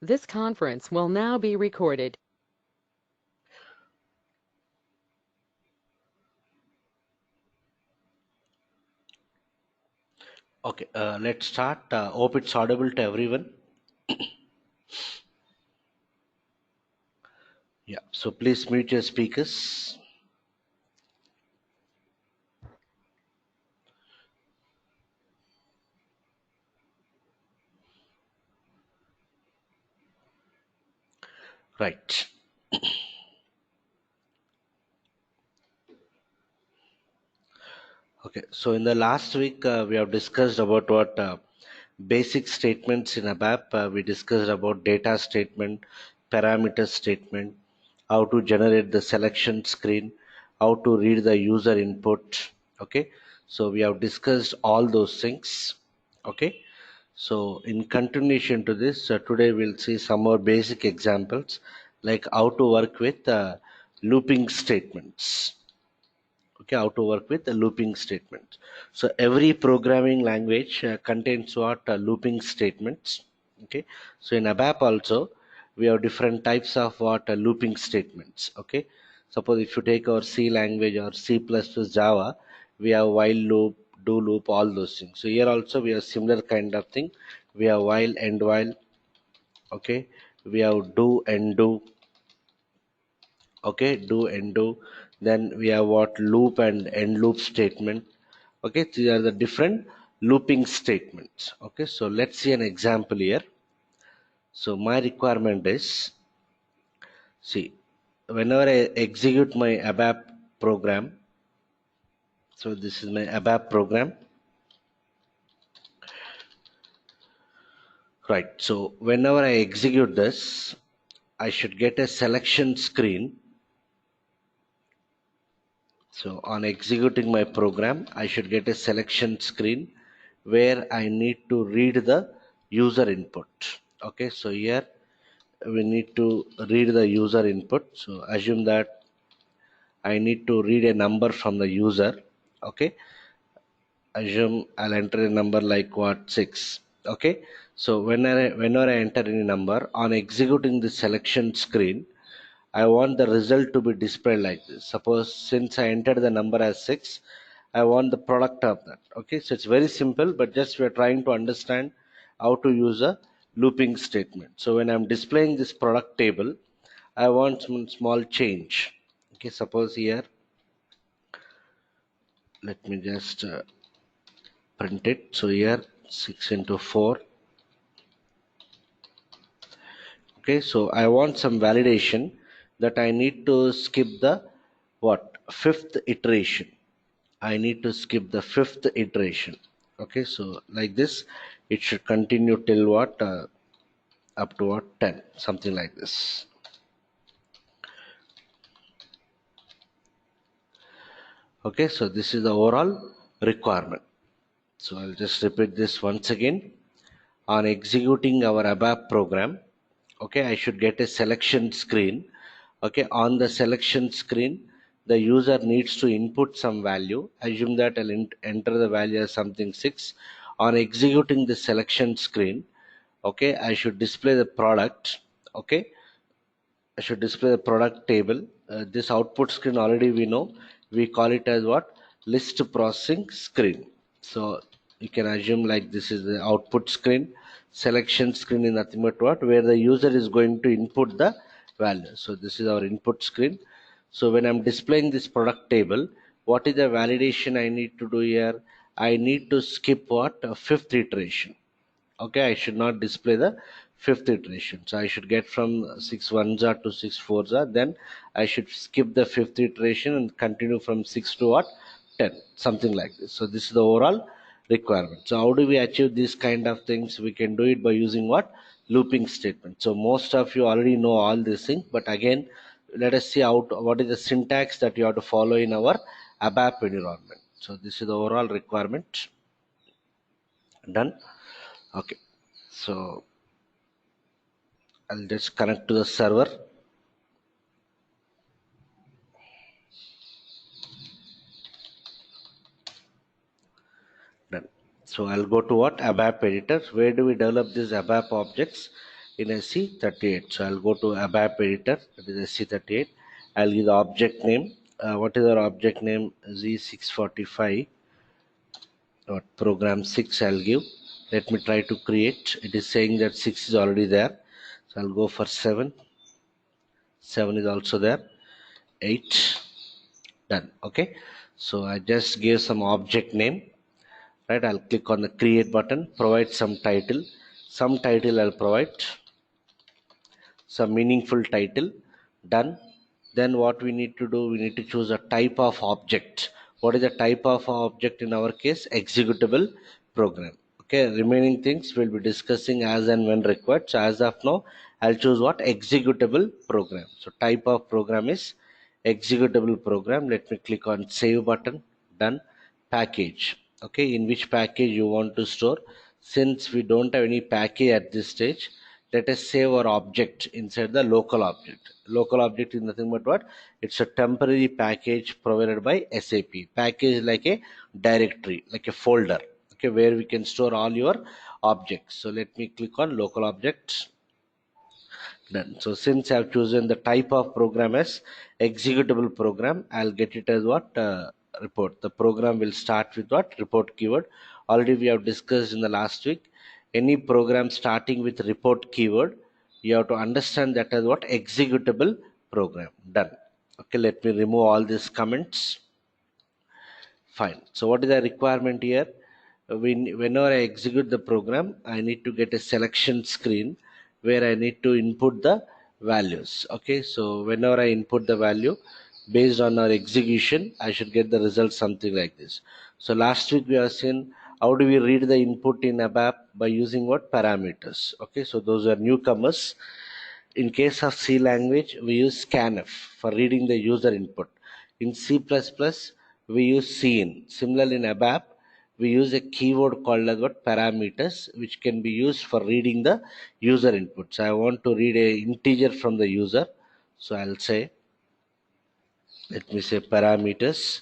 This conference will now be recorded. Okay, let's start. Hope it's audible to everyone. Yeah, so please mute your speakers. Right. Okay, so in the last week, we have discussed about what basic statements in ABAP. We discussed about data statement, parameter statement, how to generate the selection screen, how to read the user input. Okay, so we have discussed all those things. Okay, so in continuation to this, today we'll see some more basic examples like how to work with looping statements. Okay, how to work with the looping statements. So every programming language contains what looping statements. Okay, so in ABAP also we have different types of what looping statements. Okay, suppose if you take our C language or C++ Java, we have while loop, do loop, all those things. So here also we have similar kind of thing. We have while, end while. Okay, we have do and do. Okay, do and do. Then we have what loop and end loop statement. Okay, these are the different looping statements. Okay, so let's see an example here. So my requirement is, see, whenever I execute my ABAP program, so this is my ABAP program. Right, so whenever I execute this, I should get a selection screen. So on executing my program, I should get a selection screen where I need to read the user input. Okay, so here we need to read the user input. So assume that I need to read a number from the user. Okay, assume I'll enter a number like what 6. Okay, so whenever I enter any number on executing the selection screen, I want the result to be displayed like this. Suppose since I entered the number as 6, I want the product of that. Okay, so it's very simple, but just we're trying to understand how to use a looping statement. So when I'm displaying this product table, I want some small change. Okay, suppose here, let me just print it. So here 6 into 4. Okay, so I want some validation that I need to skip the what fifth iteration. I need to skip the fifth iteration. Okay, so like this, it should continue till what up to what 10, something like this. Okay, so this is the overall requirement. So I'll just repeat this once again. On executing our ABAP program, okay, I should get a selection screen. Okay, on the selection screen, the user needs to input some value. Assume that I'll enter the value as something 6. On executing the selection screen, okay, I should display the product. Okay, I should display the product table. This output screen already we know. We call it as what? List processing screen. So you can assume like this is the output screen. Selection screen is nothing but what? Where the user is going to input the value. So this is our input screen. So when I'm displaying this product table, what is the validation I need to do here? I need to skip what? A fifth iteration. Okay, I should not display the fifth iteration, so I should get from 6 ones are to 6 fours are, then I should skip the fifth iteration and continue from 6 to what 10, something like this. So this is the overall requirement. So how do we achieve these kind of things? We can do it by using what looping statement. So most of you already know all these things, but again let us see out what is the syntax that you have to follow in our ABAP environment. So this is the overall requirement. Done. Okay, so I'll just connect to the server. Done. So I'll go to what ABAP editor. Where do we develop these ABAP objects? in SE38. So I'll go to ABAP editor, that is SE38. I'll give the object name. What is our object name? Z645 dot program 6 I'll give. Let me try to create. It is saying that 6 is already there. So I'll go for 7. 7 is also there. 8. Done. Okay. So I just gave some object name. Right. I'll click on the create button. Provide some title. Some title I'll provide. Some meaningful title. Done. Then what we need to do, we need to choose a type of object. What is the type of object in our case? Executable program. Okay, remaining things we'll be discussing as and when required. So as of now, I'll choose what? Executable program. So type of program is executable program. Let me click on save button. Done. Package. Okay, in which package you want to store? Since we don't have any package at this stage, let us save our object inside the local object. Local object is nothing but what? It's a temporary package provided by SAP. Package is like a directory, like a folder, okay, where we can store all your objects. So let me click on local objects. Done. So since I've chosen the type of program as executable program, I'll get it as what? Report. The program will start with what? Report keyword. Already we have discussed in the last week. Any program starting with report keyword, you have to understand that as what? Executable program. Done. Okay, let me remove all these comments. Fine. So what is the requirement here? Whenever I execute the program, I need to get a selection screen where I need to input the values. Okay, so whenever I input the value based on our execution, I should get the result something like this. So last week we have seen how do we read the input in ABAP by using what? Parameters. Okay, so those are newcomers. In case of C language, we use scanf for reading the user input. In C++, we use cin. Similarly, in ABAP, we use a keyword called as what? Parameters, which can be used for reading the user input. So I want to read a integer from the user. So I'll say, let me say parameters.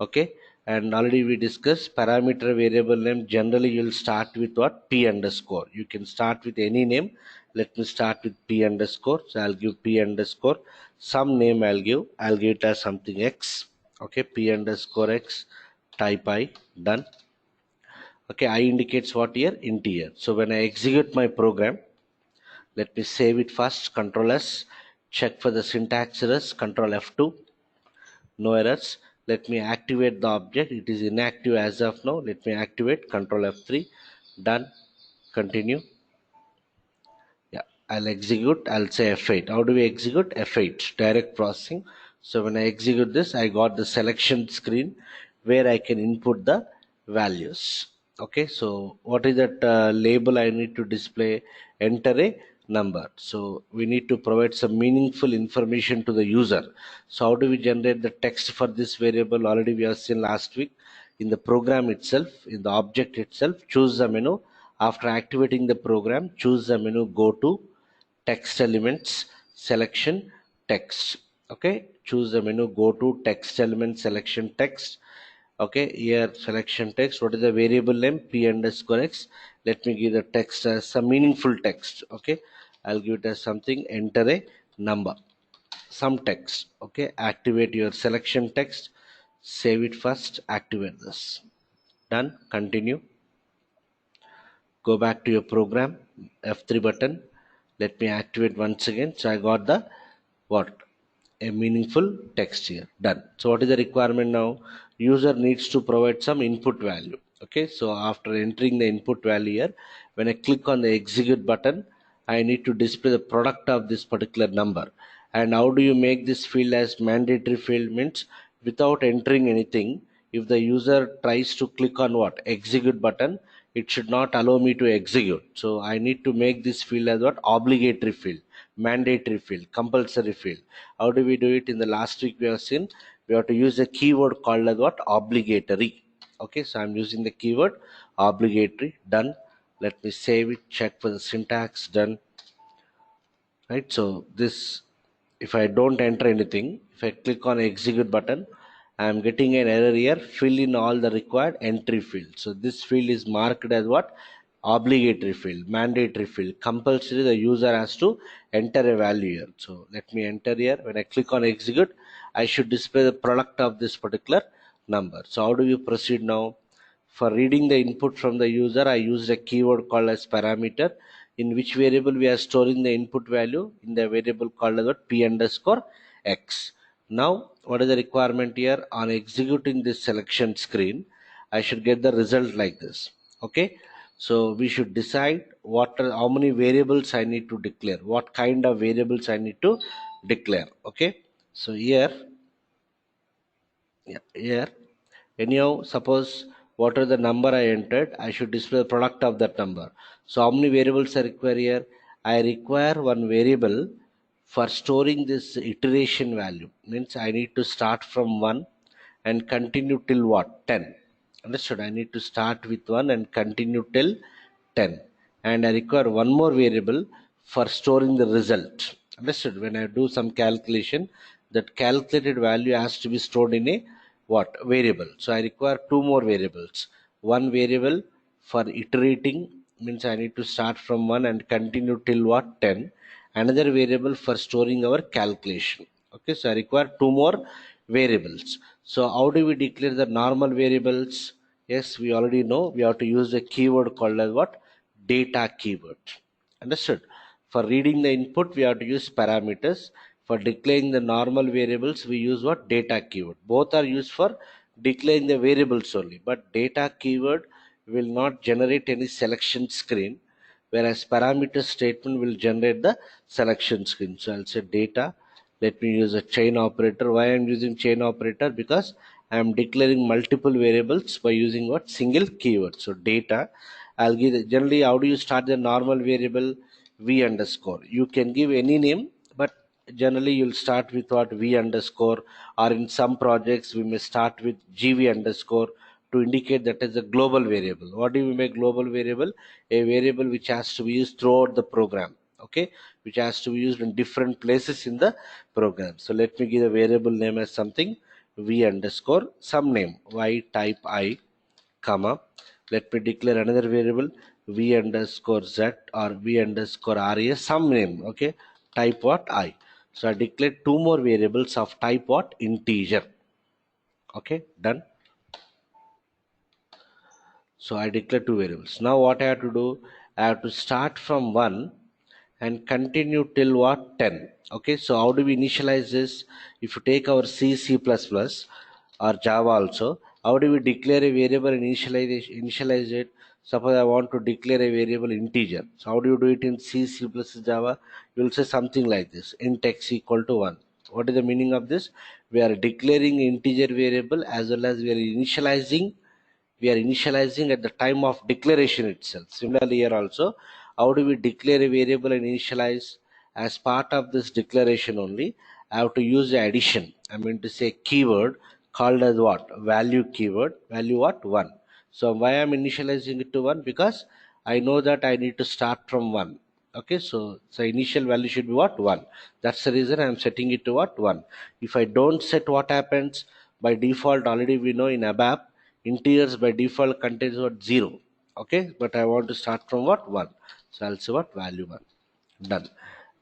Okay, and already we discussed parameter variable name. Generally you'll start with what? P underscore. You can start with any name. Let me start with P underscore. So I'll give P underscore. Some name I'll give it as something X. Okay, P underscore X, type I. Done. Okay, I indicates what here? Integer. So when I execute my program, let me save it first. Control S. Check for the syntax errors. Control F2. No errors. Let me activate the object. It is inactive as of now. Let me activate. Control F3. Done. Continue. Yeah, I'll execute. I'll say F8. How do we execute? F8, direct processing. So when I execute this, I got the selection screen where I can input the values. Okay, so what is that label I need to display? Enter a number. So we need to provide some meaningful information to the user. So how do we generate the text for this variable? Already we have seen last week. In the program itself, in the object itself, choose the menu. After activating the program, choose the menu, go to text elements, selection, text. Okay, choose the menu, go to text element, selection, text. Okay, here selection text. What is the variable name? P underscore X. Let me give the text as some meaningful text. Okay, I'll give it as something, enter a number, some text. Okay, activate your selection text, save it first, activate this. Done. Continue. Go back to your program, F3 button. Let me activate once again. So I got the what? A meaningful text here. Done. So what is the requirement now? User needs to provide some input value. Okay, so after entering the input value here, when I click on the execute button, I need to display the product of this particular number. And how do you make this field as mandatory field? Means without entering anything, if the user tries to click on what? Execute button, it should not allow me to execute. So I need to make this field as what? Obligatory field, mandatory field, compulsory field. How do we do it? In the last week we have seen we have to use a keyword called as what? Obligatory. Okay, so I'm using the keyword obligatory. Done. Let me save it, check for the syntax. Done. Right, so this, if I don't enter anything, if I click on execute button, I am getting an error here. Fill in all the required entry field. So this field is marked as what? obligatory field, mandatory field, compulsory, the user has to enter a value here. So let me enter here. When I click on execute, I should display the product of this particular number. So how do you proceed now? For reading the input from the user, I used a keyword called as parameter, in which variable we are storing the input value in the variable called as p underscore x. Now, what is the requirement here? On executing this selection screen, I should get the result like this. Okay, so we should decide how many variables I need to declare, what kind of variables I need to declare. Okay, so here, yeah, here, anyhow, suppose what are the number I entered, I should display the product of that number. So how many variables I require here? I require one variable for storing this iteration value. Means I need to start from 1 and continue till what? 10. Understood? I need to start with 1 and continue till 10. And I require one more variable for storing the result. Understood? When I do some calculation, that calculated value has to be stored in a what? Variable. So I require two more variables. One variable for iterating, means I need to start from 1 and continue till what? 10. Another variable for storing our calculation. Okay, so I require two more variables. So how do we declare the normal variables? Yes, we already know we have to use a keyword called as what? Data keyword. Understood? For reading the input, we have to use parameters. For declaring the normal variables, we use what? Data keyword. Both are used for declaring the variables only, but data keyword will not generate any selection screen, whereas parameter statement will generate the selection screen. So I'll say data. Let me use a chain operator. Why I'm using chain operator? Because I am declaring multiple variables by using what? Single keyword. So data. I'll give generally, how do you start the normal variable? V underscore. You can give any name, but generally you'll start with what? V underscore, or in some projects we may start with GV underscore to indicate that is a global variable. What do we make global variable? A variable which has to be used throughout the program. Okay, which has to be used in different places in the program. So let me give the variable name as something V underscore some name Y type I, comma, let me declare another variable v underscore z or v underscore res some name. Okay, type what? I. So I declare two more variables of type what? Integer. Okay, done. So I declare two variables. Now what I have to do? I have to start from 1 and continue till what? 10. Okay, so how do we initialize this? If you take our C++ or Java also, how do we declare a variable and initialize it? Suppose I want to declare a variable integer. So how do you do it in C++ Java? You will say something like this: int x equal to 1. What is the meaning of this? We are declaring integer variable as well as we are initializing at the time of declaration itself. Similarly here also, how do we declare a variable and initialize? As part of this declaration only, I have to use the addition. I mean to say keyword called as what? Value keyword. Value what? 1. So why I'm initializing it to 1? Because I know that I need to start from 1. Okay, so initial value should be what? 1. That's the reason I'm setting it to what? 1. If I don't set, what happens? By default, already we know in ABAP, integers by default contains what? 0. Okay, but I want to start from what? 1. So I'll say what? Value 1. Done.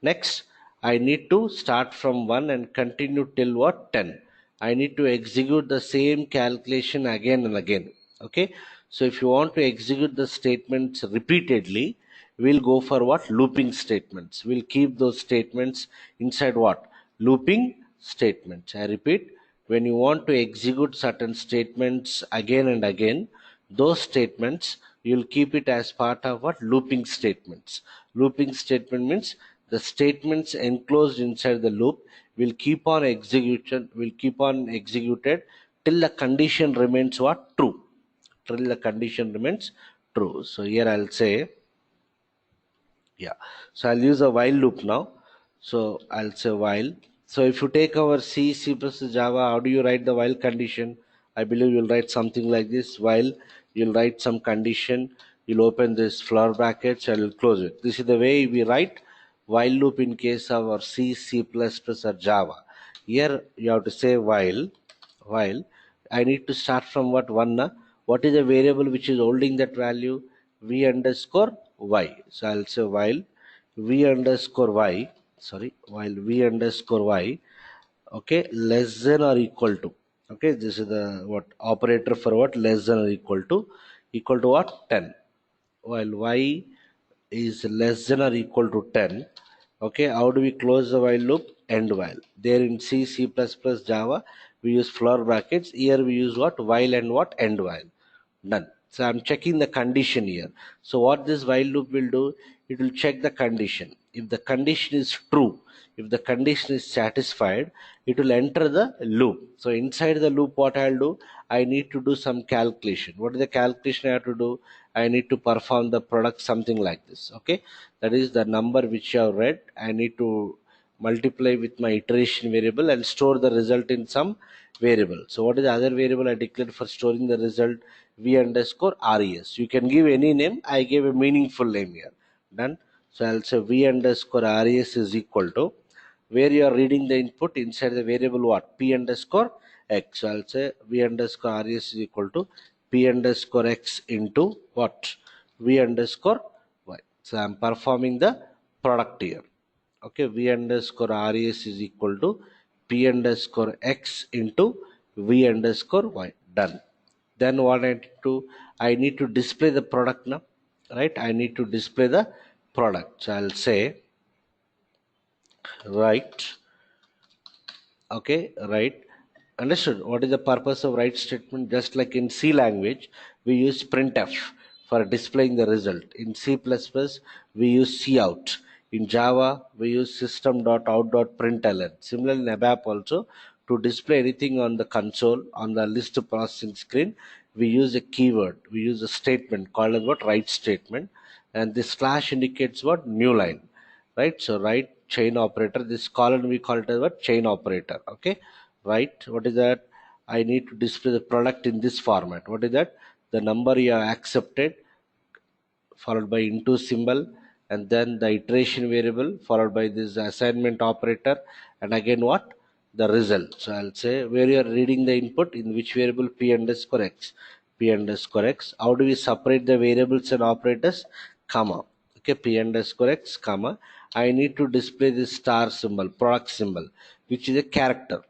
Next, I need to start from 1 and continue till what? 10. I need to execute the same calculation again and again. Okay, so if you want to execute the statements repeatedly, we'll go for what? Looping statements. We'll keep those statements inside what? Looping statements. I repeat, when you want to execute certain statements again and again, those statements you'll keep it as part of what? Looping statements. Looping statement means the statements enclosed inside the loop will keep on executed till the condition remains what? True. Till the condition remains true. So here I'll say, yeah, so I'll use a while loop now. So I'll say while. So if you take our C++ Java, how do you write the while condition? I believe you'll write something like this. While, you'll write some condition, you'll open this flower brackets and you'll close it. This is the way we write while loop in case of our C++ or Java. Here you have to say while I need to start from what? 1. What is the variable which is holding that value? v underscore y. So I'll say while v underscore y, while v underscore y, okay, less than or equal to, okay, this is the what operator for what, less than or equal to what, 10. While y is less than or equal to 10, okay, how do we close the while loop? End while. There in C++, Java, we use floor brackets. Here we use what, while and what, end while. Done. So I'm checking the condition here. So what this while loop will do, it will check the condition. If the condition is true, if the condition is satisfied, it will enter the loop. So inside the loop, what I'll do, I need to do some calculation. What is the calculation I have to do? I need to perform the product, something like this. Okay, that is the number which you have read. I need to multiply with my iteration variable and store the result in some variable. So what is the other variable I declared for storing the result? V underscore res. You can give any name. I gave a meaningful name here. Done. So I'll say v underscore res is equal to, where you are reading the input inside the variable what, p underscore x. So I'll say v underscore res is equal to p underscore x into what, v underscore y. So I'm performing the product here. Okay, v underscore res is equal to p underscore x into v underscore y. Done. Then what I need to display the product now, right? I need to display the product. So I'll say right. Okay, right. Understood. What is the purpose of write statement? Just like in C language, we use printf for displaying the result. In C++, we use cout. In Java, we use system.out.println. Similarly, in ABAP also, to display anything on the console, on the list processing screen, we use a keyword. We use a statement called as what, write statement. And this slash indicates what, new line, right? So write chain operator, this column we call it as what, chain operator. Okay, right. What is that? I need to display the product in this format. What is that? The number you have accepted followed by into symbol, and then the iteration variable followed by this assignment operator, and again what, the result. So I'll say where you are reading the input, in which variable, p underscore x, p underscore x. How do we separate the variables and operators? Comma. Okay, p underscore x comma, I need to display this star symbol, product symbol, which is a character,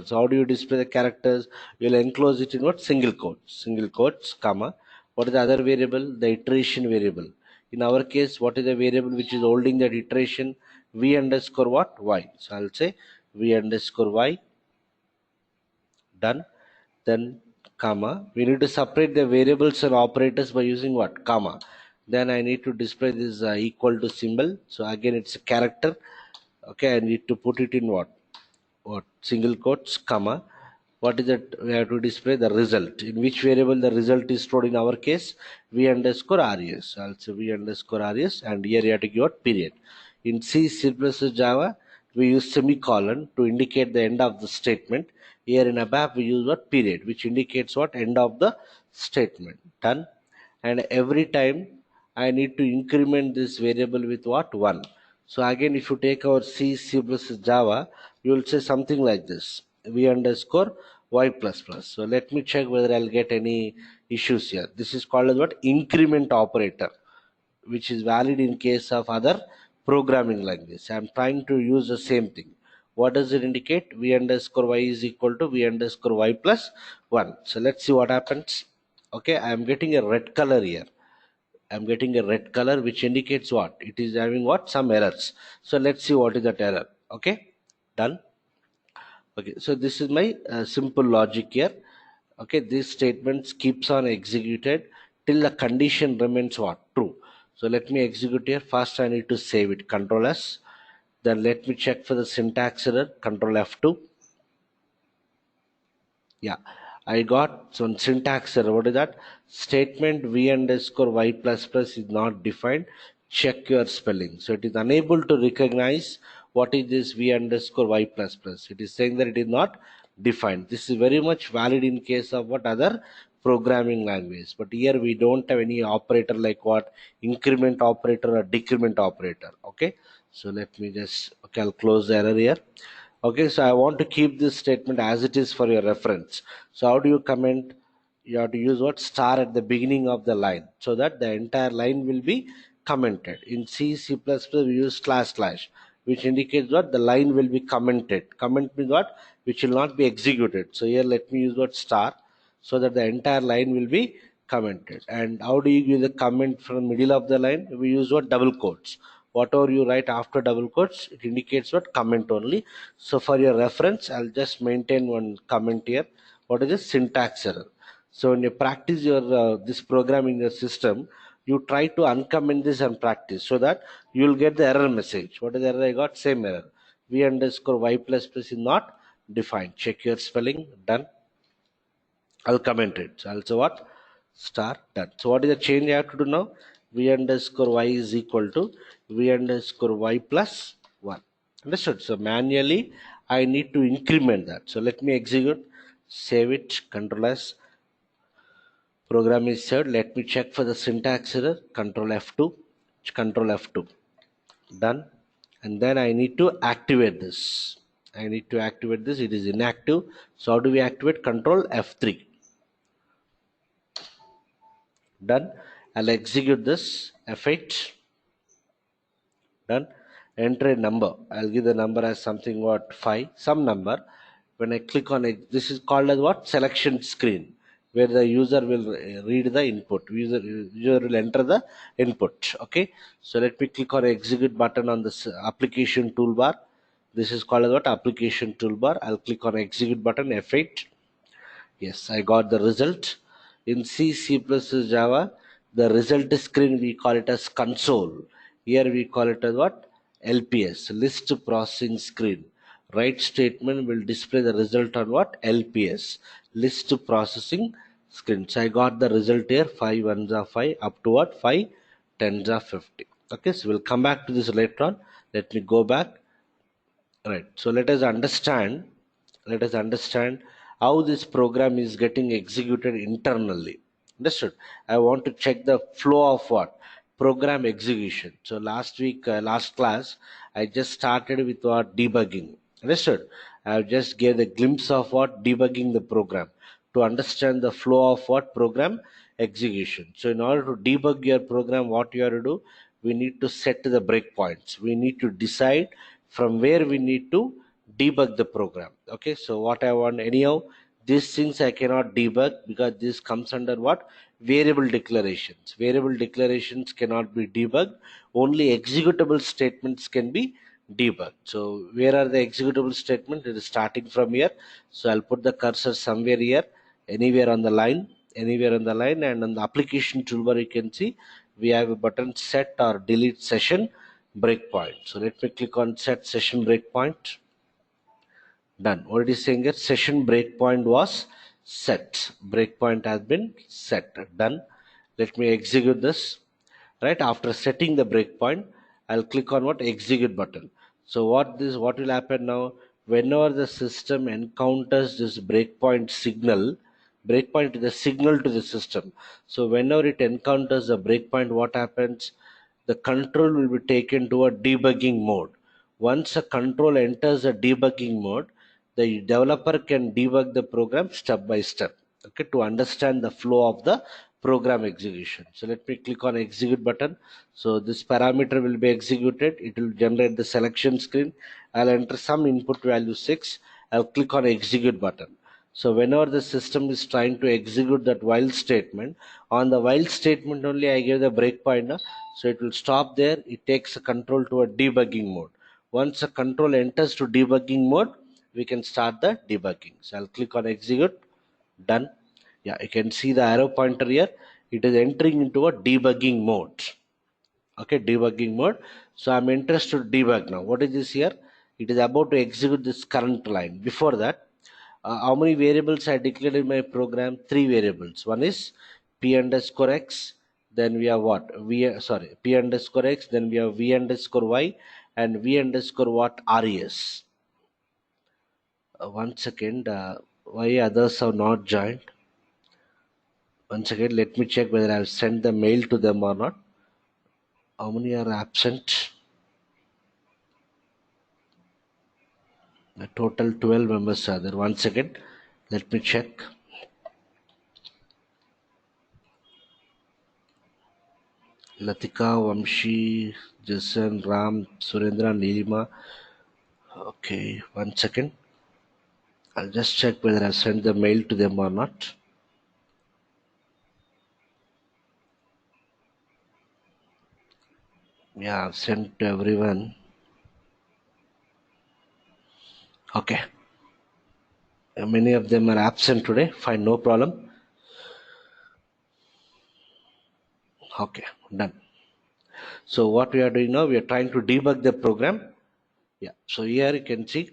so how do you display the characters? You'll enclose it in what, single quotes comma. What is the other variable? The iteration variable. In our case, what is the variable which is holding that iteration? V underscore what, y. So I'll say v underscore y. Done. Then comma, we need to separate the variables and operators by using what, comma. Then I need to display this equal to symbol. So again, it's a character. Okay, I need to put it in what single quotes comma. What is it? We have to display the result, in which variable the result is stored. In our case, v underscore res. Also v underscore res, and here you have to give what, period. In C++ Java, we use semicolon to indicate the end of the statement. Here in ABAP, we use what, period, which indicates what, end of the statement. Done. And every time I need to increment this variable with what, 1. So again, if you take our C++ Java, you will say something like this, v underscore y plus plus. So let me check whether I'll get any issues here. This is called as what, increment operator, which is valid in case of other programming language. I'm trying to use the same thing. What does it indicate? V underscore y is equal to v underscore y plus 1. So let's see what happens. Okay, I'm getting a red color here. I'm getting a red color which indicates what? It is having what? Some errors. So let's see what is that error. Okay, done. Okay, so this is my simple logic here. Okay, this statement keeps on executed till the condition remains what? True. So let me execute here. First I need to save it, Control S. Then let me check for the syntax error, Control F2. Yeah, I got some syntax error. What is that? Statement v underscore y plus plus is not defined. Check your spelling. So it is unable to recognize what is this v underscore y plus plus. It is saying that it is not defined. This is very much valid in case of what other programming language. But here we don't have any operator like what, increment operator or decrement operator. Okay. So let me just, okay, I'll close the error here. Okay, so I want to keep this statement as it is for your reference. So how do you comment? you have to use what star at the beginning of the line so that the entire line will be commented. In C++, we use slash slash, which indicates what the line will be commented. Comment means what? Which will not be executed. So here let me use what star so that the entire line will be commented. And how do you give the comment from middle of the line? We use what double quotes. Whatever you write after double quotes, it indicates what comment only. So for your reference, I'll just maintain one comment here. What is a syntax error? So when you practice your this program in your system, you try to uncomment this and practice so that you will get the error message. What is the error I got? Same error. V underscore y plus plus is not defined. Check your spelling. Done. I'll comment it. So also what? Star done. So what is the change I have to do now? V underscore y is equal to V underscore y plus 1. Understood? So manually I need to increment that. So let me execute, save it, Control S. Program is saved. Let me check for the syntax error. Control F2. Control F2. Done. And then I need to activate this. I need to activate this. It is inactive. So how do we activate? Control F3. Done. I'll execute this. F8. Done. Enter a number. I'll give the number as something what 5, some number. When I click on it, this is called as what? Selection screen, where the user will read the input. User will enter the input. Okay. So let me click on execute button on this application toolbar. This is called as what? Application toolbar. I'll click on execute button F8. Yes, I got the result. In C++, Java, the result screen we call it as console. Here we call it as what? LPS, list processing screen. Write statement will display the result on what? LPS, list processing screen. So I got the result here, 5 ones are 5, up to what? 5 tens are 50. Okay, so we'll come back to this later on. Let me go back. Right. So let us understand how this program is getting executed internally. Understood? I want to check the flow of what? Program execution. So last week, last class, I just started with what? Debugging. Understood? I just gave a glimpse of what? Debugging the program to understand the flow of what? Program execution. So in order to debug your program, what you have to do? We need to set the breakpoints. We need to decide from where we need to debug the program. Okay, so what I want, anyhow, these things I cannot debug because this comes under what? Variable declarations. Variable declarations cannot be debugged. Only executable statements can be debugged. So where are the executable statements? It is starting from here. So I'll put the cursor somewhere here, anywhere on the line, and on the application toolbar you can see we have a button set or delete session breakpoint. So let me click on set session breakpoint. Done. What it is saying here, session breakpoint was set. Breakpoint has been set. Done. Let me execute this. Right after setting the breakpoint, I'll click on what? Execute button. So what will happen now? Whenever the system encounters this breakpoint is the signal to the system. So whenever it encounters the breakpoint, what happens? The control will be taken to a debugging mode. Once a control enters a debugging mode, the developer can debug the program step by step, okay, to understand the flow of the program execution. So let me click on execute button. So this parameter will be executed. It will generate the selection screen. I'll enter some input value 6. I'll click on execute button. So whenever the system is trying to execute that while statement, on the while statement only I give the breakpoint. So it will stop there. It takes a control to a debugging mode. Once a control enters to debugging mode, we can start the debugging. So I'll click on execute. Done. Yeah, you can see the arrow pointer here. It is entering into a debugging mode. Okay, debugging mode. So I'm interested to debug now. What is this here? It is about to execute this current line. Before that, how many variables I declared in my program? 3 variables. One is p underscore x. Then we have what? P underscore x. Then we have v underscore y and v underscore what? Res. One second. Why others have not joined? Once again, let me check whether I have sent the mail to them or not. How many are absent? A total 12 members are there. One second, let me check. Latika, Vamshi, Jason, Ram, Surendra, Nilima. Okay, one second. I'll just check whether I sent the mail to them or not. Yeah, I've sent to everyone. Okay. Many of them are absent today. Fine, no problem. Okay, done. So what we are doing now, we are trying to debug the program. Yeah, so here you can see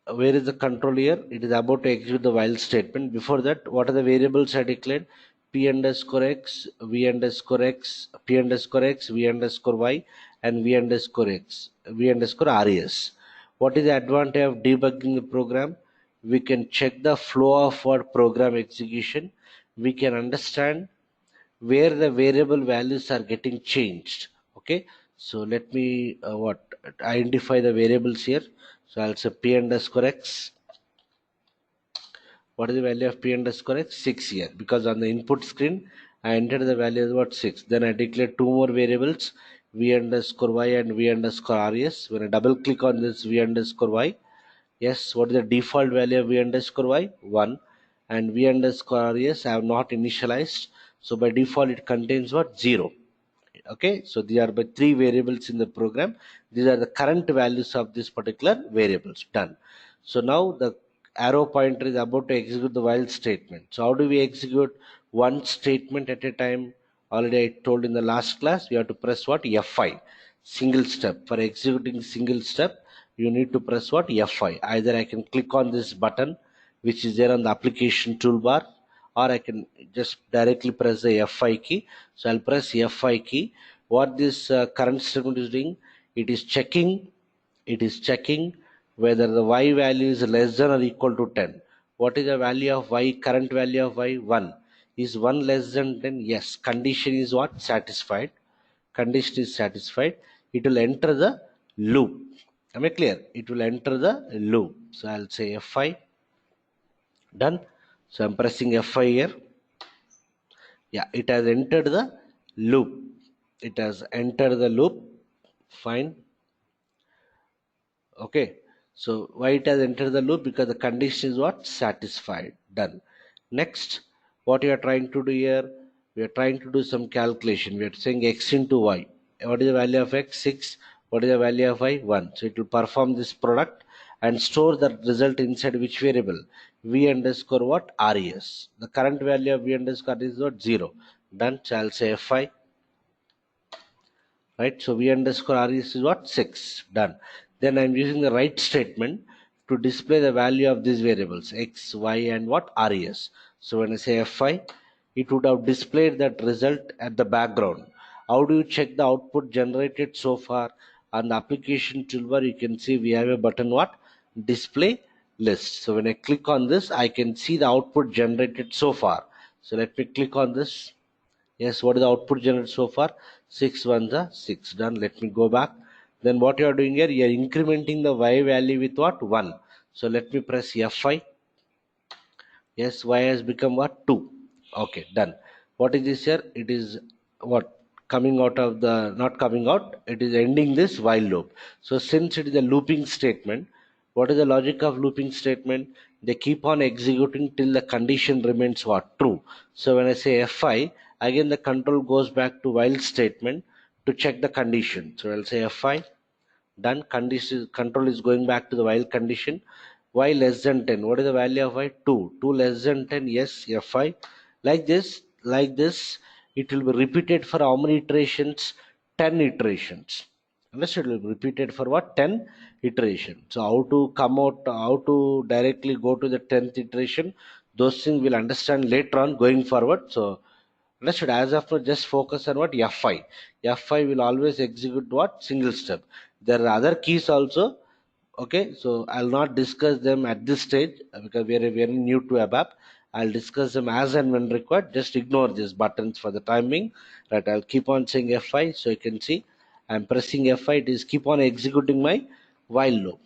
where is the control here. It is about to execute the while statement. Before that, what are the variables I declared? P underscore x, v underscore x, p underscore x, v underscore y, and v underscore x, v underscore res. What is the advantage of debugging the program? We can check the flow of our program execution. We can understand where the variable values are getting changed. Okay, so let me what identify the variables here. So I'll say p underscore x. What is the value of p underscore x? 6 here, because on the input screen I entered the value as what 6. Then I declare two more variables, v underscore y and v underscore res. When I double click on this v underscore y, yes, what is the default value of v underscore y? 1. And v underscore res I have not initialized, so by default it contains what? 0. Okay, so these are by three variables in the program. These are the current values of this particular variables. Done. So now the arrow pointer is about to execute the while statement. So how do we execute one statement at a time? Already I told in the last class, we have to press what? F5. Single step. For executing single step, you need to press what? F5. Either I can click on this button which is there on the application toolbar, or I can just directly press the F5 key. So I'll press F5 key. What this current statement is doing, it is checking whether the y value is less than or equal to 10. What is the value of y? Current value of y? 1. Is 1 less than 10? Yes. Condition is what? Satisfied. Condition is satisfied. It will enter the loop. Am I clear? It will enter the loop. So I'll say F5. Done. So I'm pressing F5 here. Yeah, it has entered the loop. It has entered the loop. Fine. Okay, so why it has entered the loop? Because the condition is what? Satisfied. Done. Next, what you are trying to do here, we are trying to do some calculation. We are saying x into y. What is the value of x? 6. What is the value of y? 1. So it will perform this product and store the result inside which variable? V underscore what? Res. The current value of v underscore is what? 0. Done. So I'll say f5. Right, so v underscore res is what? 6. Done. Then I'm using the right statement to display the value of these variables x, y, and what? Res. So when I say f5, it would have displayed that result at the background. How do you check the output generated so far? On the application toolbar, you can see we have a button what? Display list. So when I click on this, I can see the output generated so far. So let me click on this. Yes, what is the output generated so far? 6 ones are 6. Done. Let me go back. Then what you are doing here, you are incrementing the y value with what? 1. So let me press F5. Yes, y has become what? 2. Okay, done. What is this here? It is what? Coming out of the, not coming out, it is ending this while loop. So since it is a looping statement, what is the logic of looping statement? They keep on executing till the condition remains what? True. So when I say F5, again the control goes back to while statement to check the condition. So I'll say F5. Done. Condition control is going back to the while condition. Y less than 10. What is the value of y? 2. 2 less than 10. Yes, F5. Like this, it will be repeated for how many iterations? 10 iterations. Understood? It will be repeated for what? 10 iterations. So how to come out, how to directly go to the 10th iteration, those things we'll understand later on going forward. So understood? As of now, just focus on what? F5. F5 will always execute what? Single step. There are other keys also. Okay, so I'll not discuss them at this stage because we are very new to ABAP. I'll discuss them as and when required. Just ignore these buttons for the time being. Right, I'll keep on saying F5 so you can see I'm pressing F5. It is keep on executing my while loop.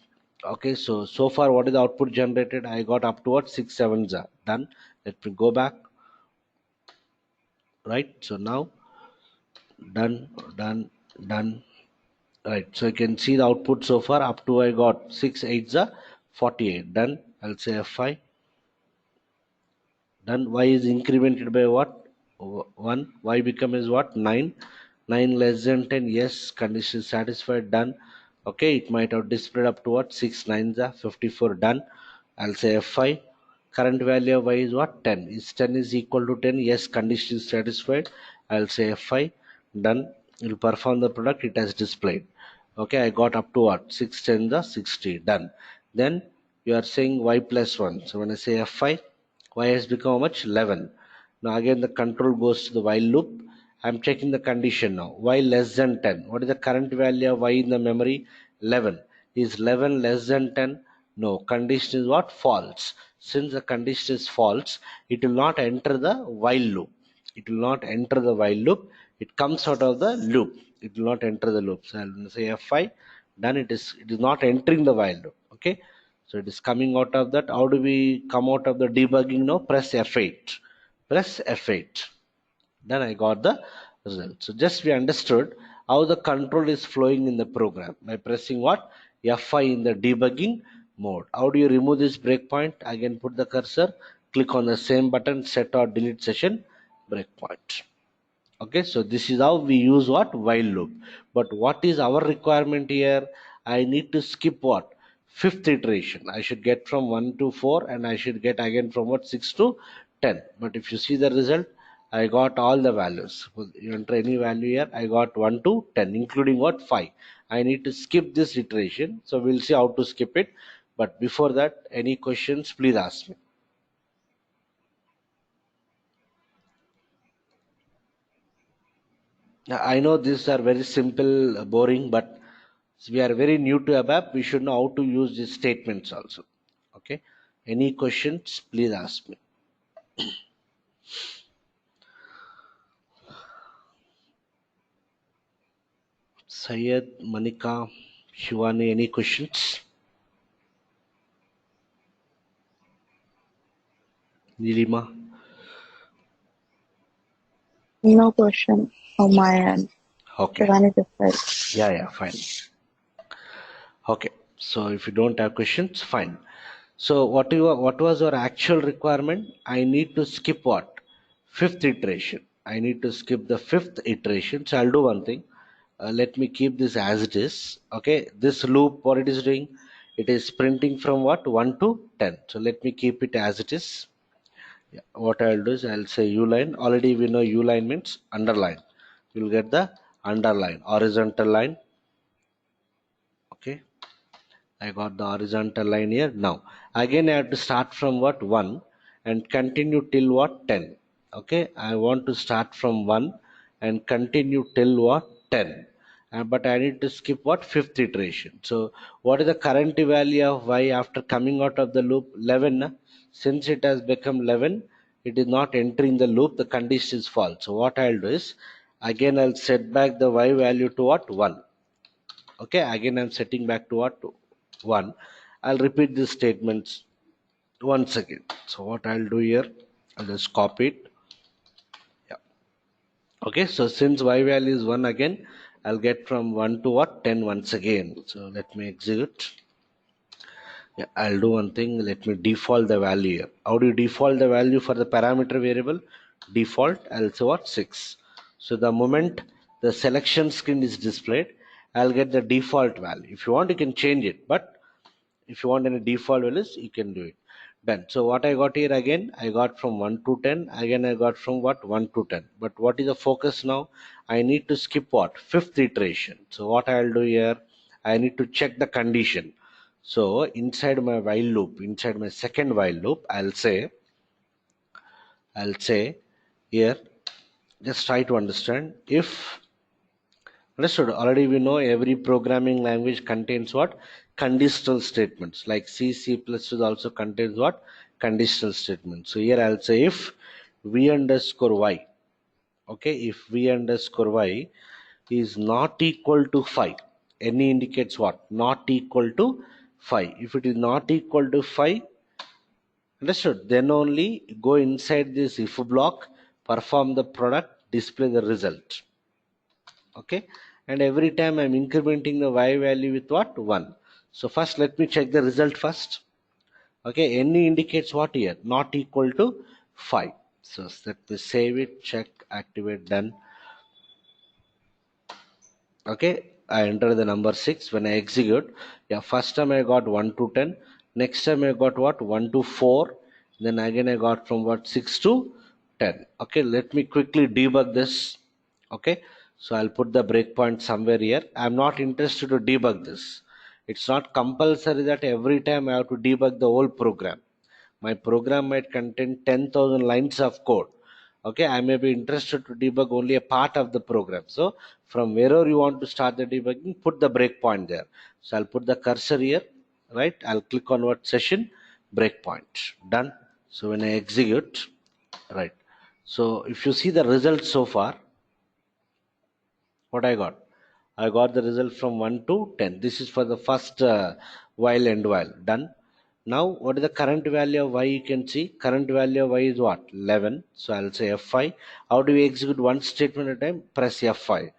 Okay, so far what is the output generated? I got up to what? 6 sevens are done. Let me go back. Right, so now done. Right, so you can see the output so far up to I got 6 8s are 48. Done. I'll say F5. Done. Y is incremented by what? 1. Y become is what? 9. 9 less than 10. Yes, condition is satisfied. Done. Okay, it might have displayed up to what? 6 9s are 54. Done. I'll say F5. Current value of Y is what? 10. Is 10 is equal to 10? Yes, condition is satisfied. I'll say F5. Done. It will perform the product. It has displayed. Okay, I got up to what? 6 10 the 60. Done. Then you are saying Y plus 1. So when I say F5, Y has become how much? 11. Now again the control goes to the while loop. I'm checking the condition now. Y less than 10. What is the current value of Y in the memory? 11. Is 11 less than 10? No. Condition is what? False. Since the condition is false, it will not enter the while loop. It will not enter the while loop. It comes out of the loop. It will not enter the loop. So I'll say F5. Then it is not entering the while loop. Okay. So it is coming out of that. How do we come out of the debugging now? Press F8. Press F8. Then I got the result. So just we understood how the control is flowing in the program by pressing what? F5 in the debugging mode. How do you remove this breakpoint? Again, put the cursor, click on the same button, set or delete session breakpoint. Okay, so this is how we use what? While loop. But what is our requirement here? I need to skip what? Fifth iteration. I should get from 1 to 4 and I should get again from what? 6 to 10. But if you see the result, I got all the values. You enter any value here, I got 1 to 10, including what? 5. I need to skip this iteration. So we'll see how to skip it. But before that, any questions, please ask me. I know these are very simple, boring, but we are very new to ABAP. We should know how to use these statements also. Okay. Any questions? Please ask me. Syed, Manika, Shivani, any questions? Nilima? No question on my end. Okay. Shivani just said. Yeah, fine. Okay. So if you don't have questions, fine. So what was your actual requirement? I need to skip what? Fifth iteration. I need to skip the fifth iteration. So I'll do one thing. Let me keep this as it is. Okay. This loop, what it is doing? It is printing from what? 1 to 10. So let me keep it as it is. Yeah. What I'll do is I'll say uline. Already we know uline means underline. You'll get the underline, horizontal line. Okay. I got the horizontal line here. Now again I have to start from what? 1 and continue till what? 10. Okay, I want to start from 1 and continue till what? 10. But I need to skip what? Fifth iteration. So what is the current value of Y after coming out of the loop? 11. Since it has become 11, it is not entering the loop. The condition is false. So what I'll do is again I'll set back the Y value to what? 1. Okay, again I'm setting back to what? 1. I'll repeat these statements once again. So what I'll do here, I'll just copy it. Yeah. Okay, so since Y value is 1 again, I'll get from 1 to what? 10 once again. So let me execute. Yeah, I'll do one thing. Let me default the value here. How do you default the value for the parameter variable? Default, I'll say what? 6. So the moment the selection screen is displayed, I'll get the default value. If you want, you can change it, but if you want any default values, you can do it. Done. So what I got here again, I got from 1 to 10. Again, I got from what? 1 to 10. But what is the focus now? I need to skip what? Fifth iteration. So what I'll do here, I need to check the condition. So inside my while loop, inside my second while loop, I'll say here, just try to understand. If understood, already we know every programming language contains what? Conditional statements. Like C++ also contains what? Conditional statements. So here I'll say if v underscore y, okay, if v underscore y is not equal to 5, any indicates what? Not equal to 5. If it is not equal to 5, understood, then only go inside this if block, perform the product, display the result. Okay, and every time I'm incrementing the y value with what? 1. So first let me check the result first. Okay, any indicates what here? Not equal to 5. So let me save it, check, activate, done. Okay, I enter the number 6. When I execute, yeah, first time I got 1 to 10, next time I got what? 1 to 4, then again I got from what? 6 to 10. Okay, let me quickly debug this. Okay, so I'll put the breakpoint somewhere here. I'm not interested to debug this. It's not compulsory that every time I have to debug the whole program. My program might contain 10,000 lines of code. Okay, I may be interested to debug only a part of the program. So from wherever you want to start the debugging, put the breakpoint there. So I'll put the cursor here, right? I'll click on what? Session breakpoint. Done. So when I execute, right, so if you see the result so far, what I got? I got the result from 1 to 10. This is for the first while and while. Done. Now, what is the current value of y? You can see current value of y is what? 11. So I'll say F5. How do we execute one statement at a time? Press F5.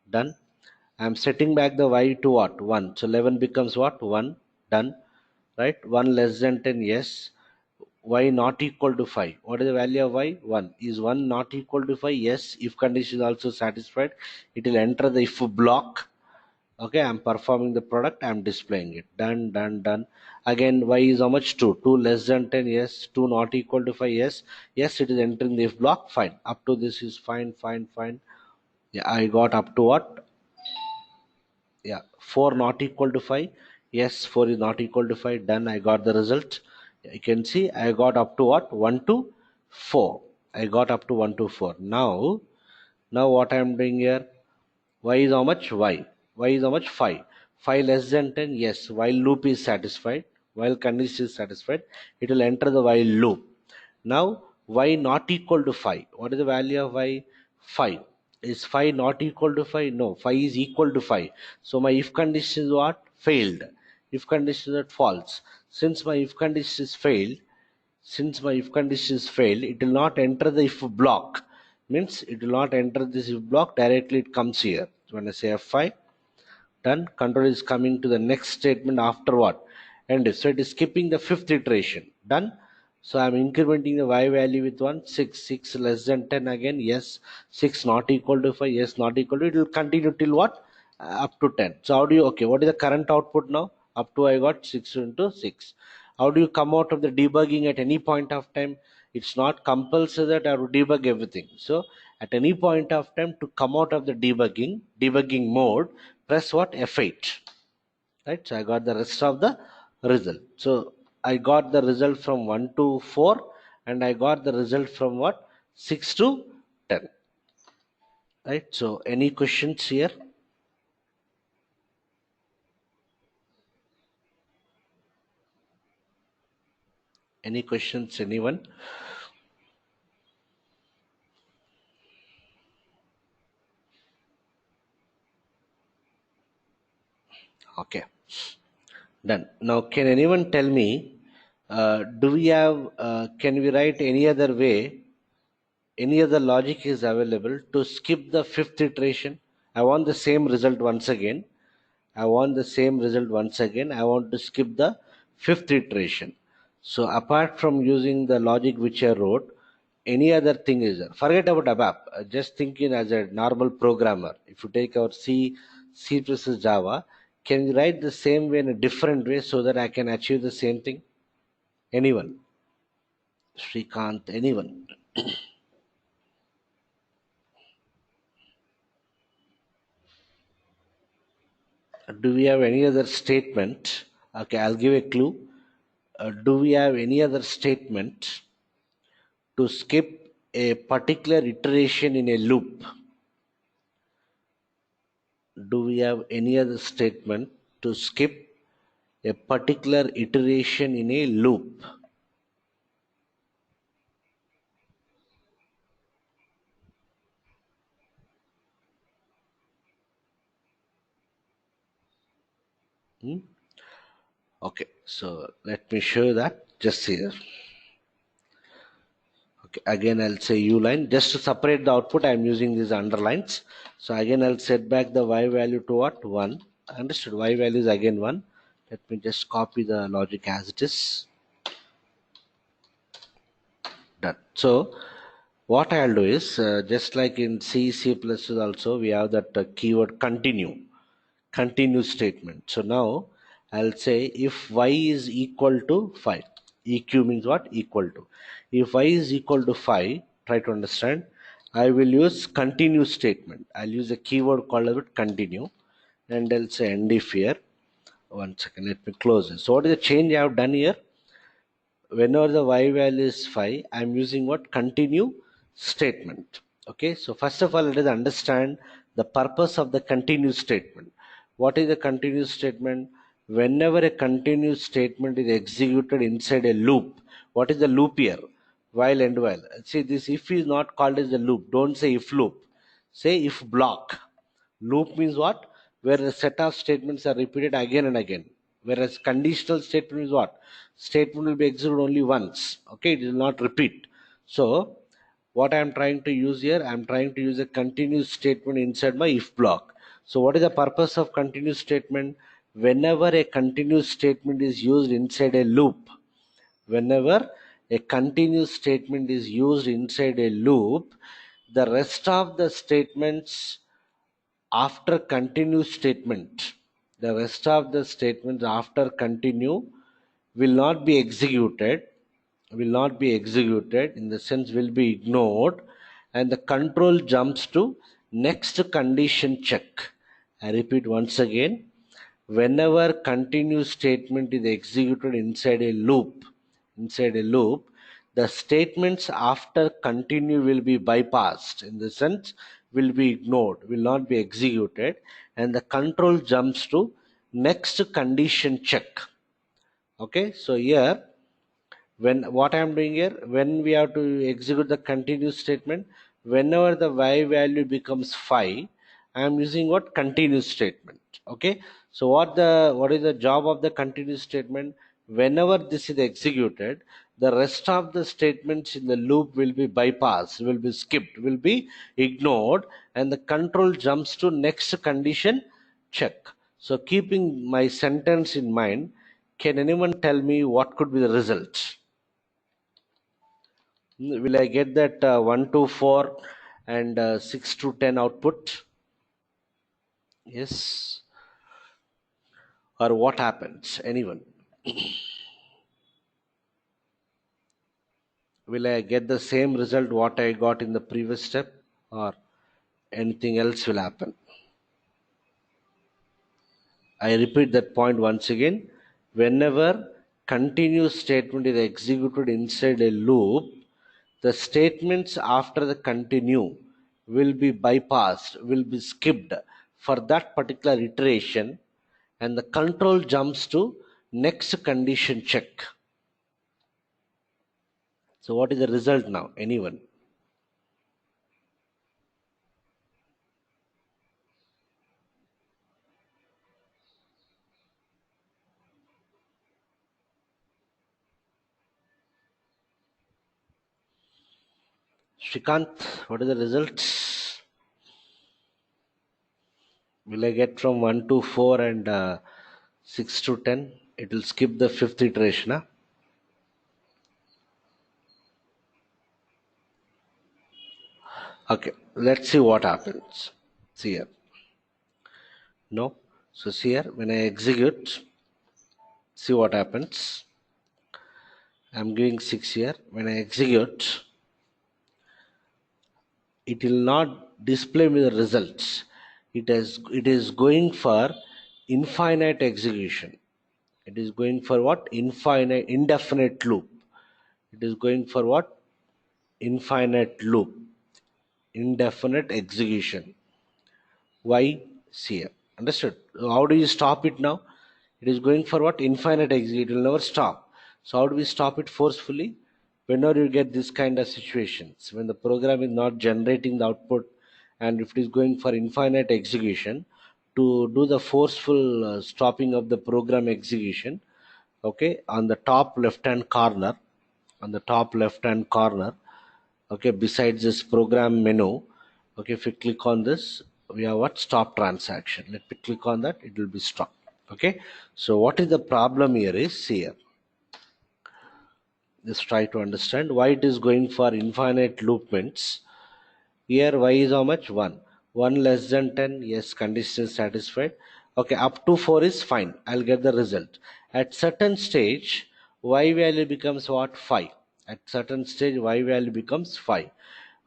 Done. I'm setting back the y to what? 1. So 11 becomes what? 1. Done. Right? 1 less than 10. Yes. Y not equal to 5. What is the value of y? 1. Is 1 not equal to 5? Yes. If condition is also satisfied, it will enter the if block. Okay, I'm performing the product, I'm displaying it. Done, done, done. Again, y is how much? 2. 2 less than 10. Yes. 2 not equal to 5. Yes. Yes, it is entering the if block. Fine. Up to this is fine, fine, fine. Yeah, I got up to what? Yeah, 4 not equal to 5. Yes, 4 is not equal to 5. Done. I got the result. You can see I got up to what? 1 to 4. I got up to 1 to 4. Now what I am doing here? Y is how much? Y is how much? 5. 5 less than 10. Yes, while loop is satisfied. While condition is satisfied, it will enter the while loop. Now y not equal to 5. What is the value of y? 5. Is 5 not equal to 5? No, 5 is equal to 5. So my if condition is what? Failed. If condition is false. Since my if condition is failed, since my if condition is failed, it will not enter the if block. Means it will not enter this if block, directly it comes here. So when I say F5, done, control is coming to the next statement after what? And so it is skipping the fifth iteration. Done. So I'm incrementing the y value with 1. 6. 6 less than 10 again. Yes. 6 not equal to 5. Yes, not equal to. It will continue till what? Up to 10. So how do you, okay, what is the current output now? Up to I got 6 into 6. How do you come out of the debugging at any point of time? It's not compulsory that I have to debug everything. So at any point of time, to come out of the debugging mode, press what? F8. Right, so I got the rest of the result. So I got the result from 1 to 4, and I got the result from what? 6 to 10. Right, so any questions here? Any questions, anyone? Okay, done. Now can anyone tell me, do we have, can we write any other way, any other logic is available to skip the fifth iteration? I want the same result once again. I want the same result once again. I want to skip the fifth iteration. So apart from using the logic which I wrote, any other thing is there. Forget about ABAP. Just thinking as a normal programmer. If you take our C, C++, Java, can you write the same way in a different way so that I can achieve the same thing? Anyone? Srikanth, anyone? Do we have any other statement? Okay, I'll give a clue. Do we have any other statement to skip a particular iteration in a loop? Do we have any other statement to skip a particular iteration in a loop? Hmm? Okay, so let me show you that just here. Okay, again I'll say U line. Just to separate the output, I'm using these underlines. So again I'll set back the Y value to what? 1. Understood? Y value is again 1. Let me just copy the logic as it is. Done. So what I'll do is, just like in C++ also, we have that keyword continue statement. So now I'll say if y is equal to 5, eq means what? Equal to. If y is equal to 5, try to understand, I will use continue statement. I'll use a keyword called continue, and I'll say end if here. One second, let me close it. So what is the change I have done here? Whenever the y value is 5, I'm using what? Continue statement. Okay, so first of all, let us understand the purpose of the continue statement. What is the continue statement? Whenever a continue statement is executed inside a loop, what is the loop here? While and while. See, this if is not called as a loop. Don't say if loop, say if block. Loop means what? Where a set of statements are repeated again and again. Whereas conditional statement is what? Statement will be executed only once. Okay, it will not repeat. So what I am trying to use here, I am trying to use a continuous statement inside my if block. So what is the purpose of continuous statement? Whenever a continuous statement is used inside a loop, whenever a continuous statement is used inside a loop, the rest of the statements after continue statement, the rest of the statements after continue will not be executed, in the sense will be ignored, and the control jumps to next condition check. I repeat once again, whenever continue statement is executed inside a loop, the statements after continue will be bypassed, in the sense will be ignored, will not be executed, and the control jumps to next condition check. Okay, so here, when what I am doing here, when we have to execute the continuous statement, whenever the y value becomes 5, I am using what? Continuous statement. Okay, so what is the job of the continuous statement? Whenever this is executed, the rest of the statements in the loop will be bypassed, will be skipped, will be ignored, and the control jumps to next condition check. So keeping my sentence in mind, can anyone tell me what could be the result? Will I get that 1 to 4 and 6 to 10 output? Yes. Or what happens? Anyone? Will I get the same result what I got in the previous step, or anything else will happen? I repeat that point once again. Whenever continuous statement is executed inside a loop, the statements after the continue will be bypassed, will be skipped for that particular iteration, and the control jumps to next condition check. So what is the result now? Anyone? Shrikant, what is the result? Will I get from 1 to 4 and 6 to 10? It will skip the fifth iteration. Huh? Okay, let's see what happens. See here. No. So see here, when I execute, see what happens. I'm giving 6 here. When I execute, it will not display me the results. It is going for infinite execution. It is going for what? Indefinite loop. It is going for what? Infinite loop. Indefinite execution. Why? See here. Understood? How do you stop it now? It is going for what? Infinite execution. It will never stop. So how do we stop it forcefully? Whenever you get this kind of situations, when the program is not generating the output, and if it is going for infinite execution, to do the forceful stopping of the program execution, okay, on the top left hand corner, Okay, besides this program menu, okay, if you click on this, we have what? Stop transaction. Let me click on that, it will be stopped. Okay, so what is the problem here is here. Just try to understand why it is going for infinite loop means here y is how much? 1. 1 less than 10, yes, condition is satisfied. Okay, up to 4 is fine. I'll get the result. At certain stage, y value becomes what? 5. At certain stage, y value becomes 5.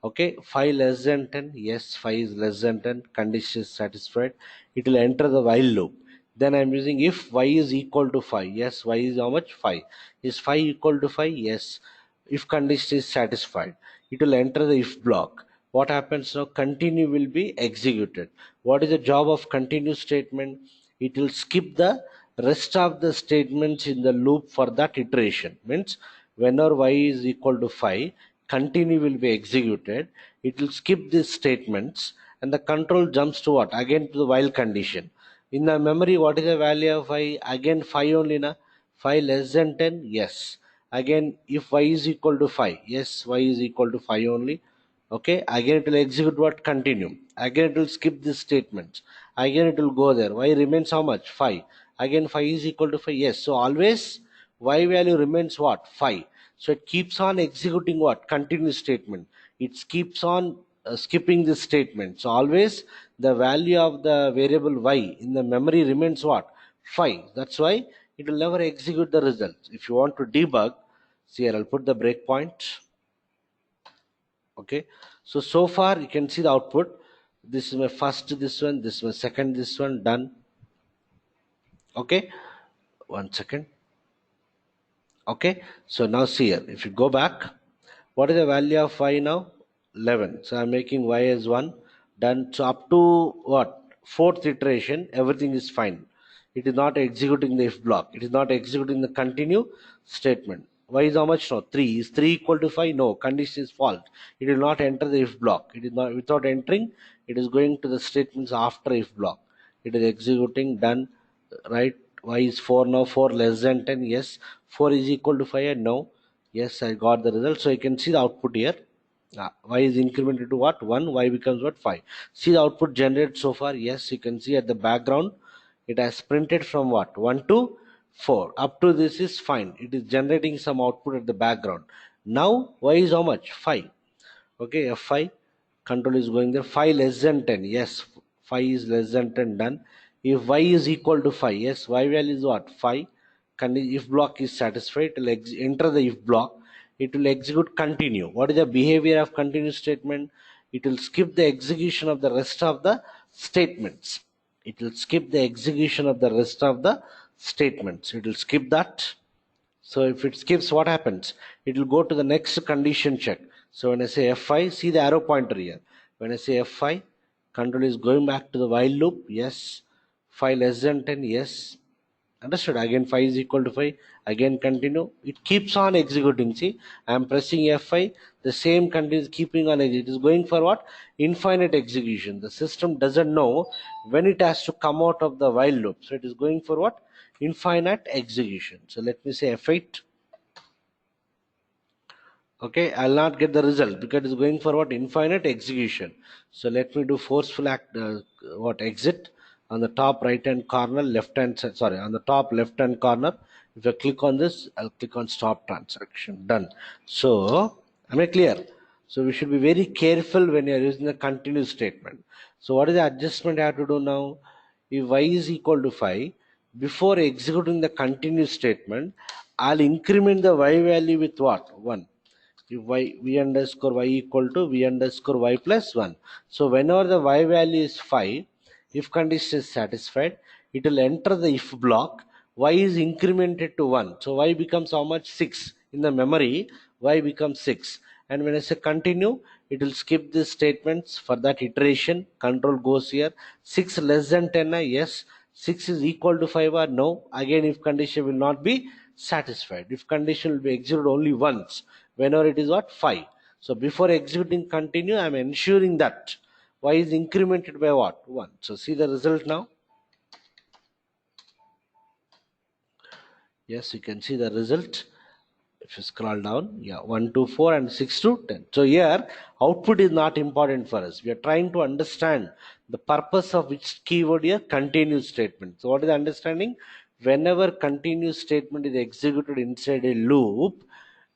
Okay, 5 less than 10, yes, 5 is less than 10, condition is satisfied. It will enter the while loop. Then I'm using if y is equal to 5, yes, y is how much? 5. Is 5 equal to 5? Yes. If condition is satisfied, it will enter the if block. What happens now? Continue will be executed. What is the job of continue statement? It will skip the rest of the statements in the loop for that iteration. Means whenever y is equal to 5, continue will be executed. It will skip these statements and the control jumps to what? Again to the while condition. In the memory, what is the value of 5? Again 5 only na? 5 less than 10? Yes. Again, if y is equal to 5, yes, y is equal to 5 only. Okay, again it will execute what? Continue. Again it will skip this statement. Again it will go there. Y remains how much? 5. Again 5 is equal to 5. Yes, so always y value remains what? 5. So it keeps on executing what? Continue statement. It keeps on skipping this statement. So always the value of the variable y in the memory remains what? 5. That's why it will never execute the results. If you want to debug, see here, I'll put the breakpoint. Okay, so far you can see the output. This is my first, this one, this is my second, this one, done. Okay, 1 second. Okay, so now see here, if you go back, what is the value of y now? 11. So I'm making y as 1, done. So up to what? Fourth iteration, everything is fine. It is not executing the if block, it is not executing the continue statement. Y is how much now? 3. Is 3 equal to 5? No, condition is false. It will not enter the if block. It is not, without entering, it is going to the statements after if block. It is executing, done, right? Y is 4 now. 4 less than 10, yes. 4 is equal to 5, and no. Yes, I got the result. So you can see the output here. Y is incremented to what? 1. Y becomes what? 5. See the output generated so far. Yes, you can see at the background it has printed from what? 1 to 4. Up to this is fine. It is generating some output at the background. Now y is how much? 5. Okay, F5 control is going there. 5 less than 10, yes, 5 is less than 10, done. If y is equal to 5, yes, y value is what? 5. If block is satisfied, it will enter the if block. It will execute continue. What is the behavior of continue statement? It will skip the execution of the rest of the statements. It will skip the execution of the rest of the statements. It will skip that. So if it skips, what happens? It will go to the next condition check. So when I say F5, see the arrow pointer here. When I say F5, control is going back to the while loop. Yes. 5 less than 10. Yes. Understood. Again 5 is equal to 5. Again continue. It keeps on executing. See, I am pressing F5. The same condition is keeping on executing. It is going for what? Infinite execution. The system doesn't know when it has to come out of the while loop. So it is going for what? Infinite execution. So let me say F8. Okay, I'll not get the result because it's going for what? Infinite execution. So let me do forceful act, what? Exit on the top right hand corner, left hand side, sorry, on the top left hand corner. If I click on this, I'll click on stop transaction. Done. So am I clear? So we should be very careful when you are using the continuous statement. So what is the adjustment I have to do now? If y is equal to 5, before executing the continuous statement, I'll increment the y value with what? 1. If y v underscore y equal to v underscore y plus 1. So whenever the y value is 5, if condition is satisfied, it will enter the if block. Y is incremented to 1. So y becomes how much? 6. In the memory, y becomes 6. And when I say continue, it will skip these statements for that iteration. Control goes here. 6 less than 10, yes. 6 is equal to 5 or no. Again, if condition will not be satisfied. If condition will be executed only once, whenever it is what? 5. So before executing continue, I am ensuring that y is incremented by what? 1. So see the result now. Yes, you can see the result. if you scroll down, yeah, 1 to 4 and 6 to 10. So here output is not important for us. We are trying to understand the purpose of which keyword here, continuous statement. So what is the understanding? Whenever continuous statement is executed inside a loop,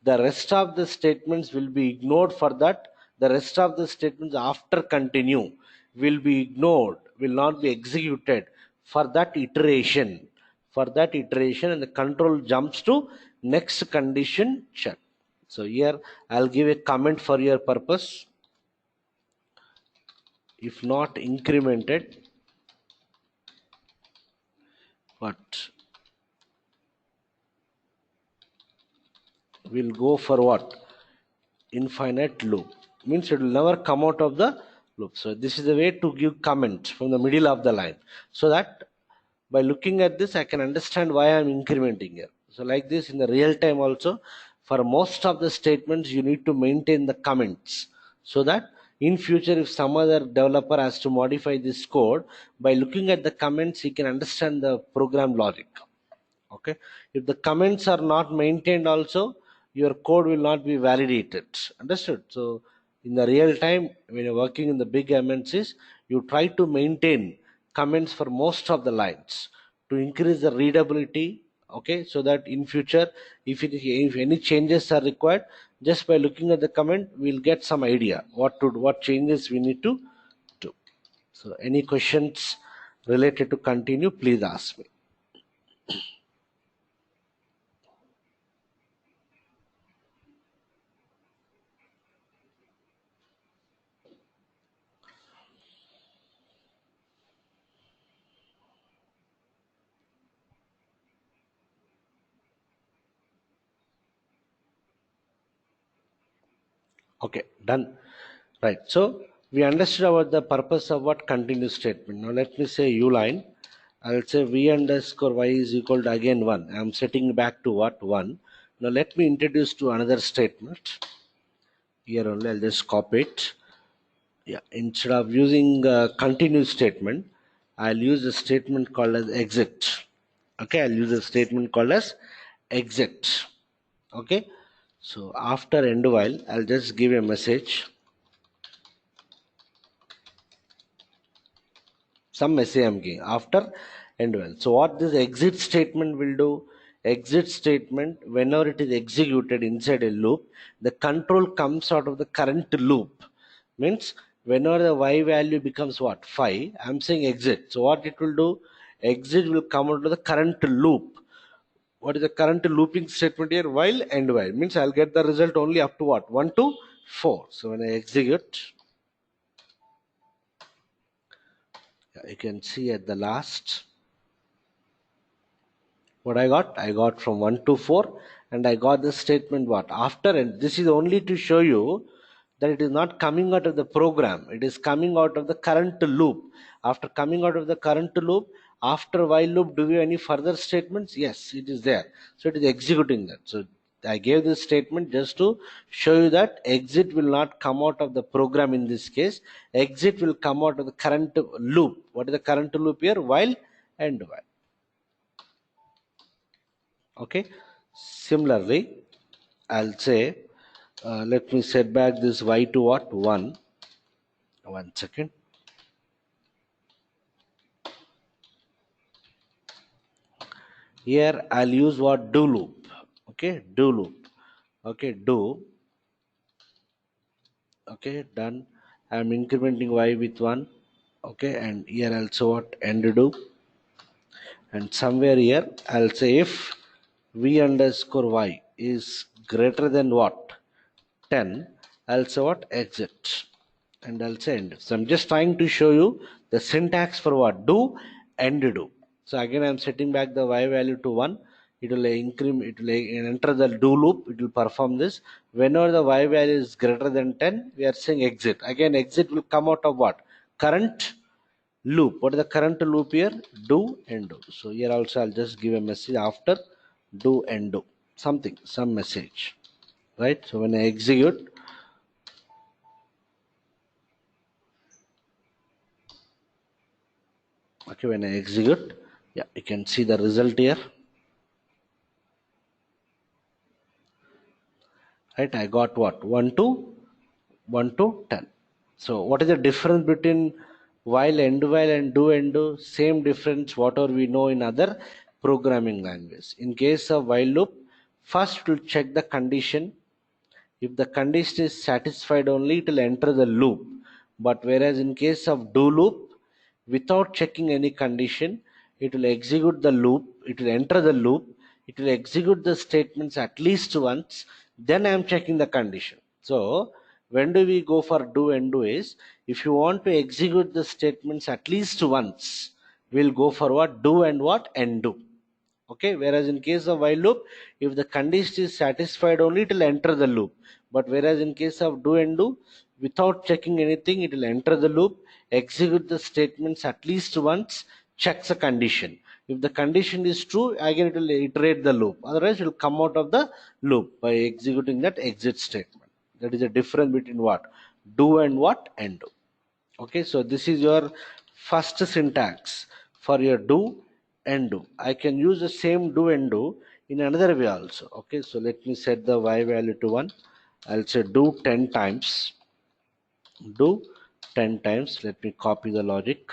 the rest of the statements will be ignored. For that, the rest of the statements after continue will be ignored, will not be executed for that iteration. For that iteration, and the control jumps to next condition check. So here I'll give a comment for your purpose. If not incremented, but we'll go for what? Infinite loop. Means it will never come out of the loop. So this is the way to give comment from the middle of the line, so that by looking at this I can understand why I'm incrementing here. So like this in the real time also, for most of the statements you need to maintain the comments, so that in future if some other developer has to modify this code, by looking at the comments he can understand the program logic. Okay, if the comments are not maintained also, your code will not be validated. Understood? So in the real time when you're working in the big MNCs, you try to maintain comments for most of the lines to increase the readability. Okay, so that in future if any changes are required, just by looking at the comment we'll get some idea what changes we need to do. So any questions related to continue, please ask me. Okay, done. Right, so we understood about the purpose of what continuous statement. Now let me say uline. I'll say v underscore y is equal to again 1. I'm setting back to what? 1. Now let me introduce to another statement. Here only I'll just copy it. Yeah, instead of using continuous statement, I'll use a statement called as exit. Okay, I'll use a statement called as exit. Okay, so after end while I'll just give a message, some message I'm giving after end while. So what this exit statement will do? Exit statement, whenever it is executed inside a loop, the control comes out of the current loop. Means whenever the y value becomes what? 5, I'm saying exit. So what it will do? Exit will come out of the current loop. What is the current looping statement here? While and while. Means I'll get the result only up to what? 1 to 4. So when I execute, you can see at the last what I got from 1 to 4, and I got the statement what after. And this is only to show you that it is not coming out of the program, it is coming out of the current loop. After coming out of the current loop, after while loop, do you any further statements? Yes, it is there. So it is executing that. So I gave this statement just to show you that exit will not come out of the program. In this case, exit will come out of the current loop. What is the current loop here? While and while. Okay, similarly I'll say let me set back this y to what? 1 second. Here I'll use what? Do loop. Okay, do loop. Okay, do. Okay, done. I'm incrementing y with 1. Okay, and here also what? End do. And somewhere here I'll say if v underscore y is greater than what? 10, I'll say what? Exit. And I'll say end. So I'm just trying to show you the syntax for what? Do and do. So again I'm setting back the y value to 1. It will increment, it will enter the do loop, it will perform this. Whenever the y value is greater than 10, we are saying exit. Again exit will come out of what? Current loop. What is the current loop here? Do and do. So here also I'll just give a message after do and do. Something, some message. Right? So when I execute, okay, when I execute, yeah, you can see the result here. right? I got what? 1 to 10. So what is the difference between while, end while, and do and do? Same difference whatever we know in other programming language. In case of while loop, first we'll check the condition. If the condition is satisfied only, it will enter the loop. But whereas in case of do loop, without checking any condition, it will execute the loop, it will enter the loop, it will execute the statements at least once, then I am checking the condition. So when do we go for do and do is, if you want to execute the statements at least once, we'll go for what and do. Okay, whereas in case of while loop, if the condition is satisfied only, it will enter the loop. But whereas in case of do and do, without checking anything, it will enter the loop, execute the statements at least once, checks the condition. If the condition is true, again it will iterate the loop, otherwise it will come out of the loop by executing that exit statement. That is the difference between what do and what and do. Okay, so this is your first syntax for your do and do. I can use the same do and do in another way also. Okay, so let me set the y value to 1. I'll say do 10 times. Do 10 times. Let me copy the logic.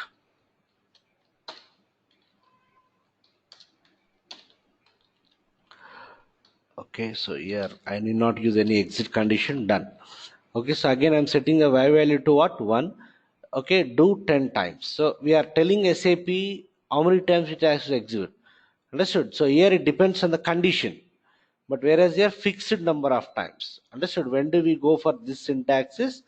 Okay, so here I need not use any exit condition. Done. Okay, so again I'm setting the y value to what? 1. Okay, do 10 times. So we are telling SAP how many times it has to execute. Understood? So here it depends on the condition, but whereas here fixed number of times. Understood? When do we go for this syntax is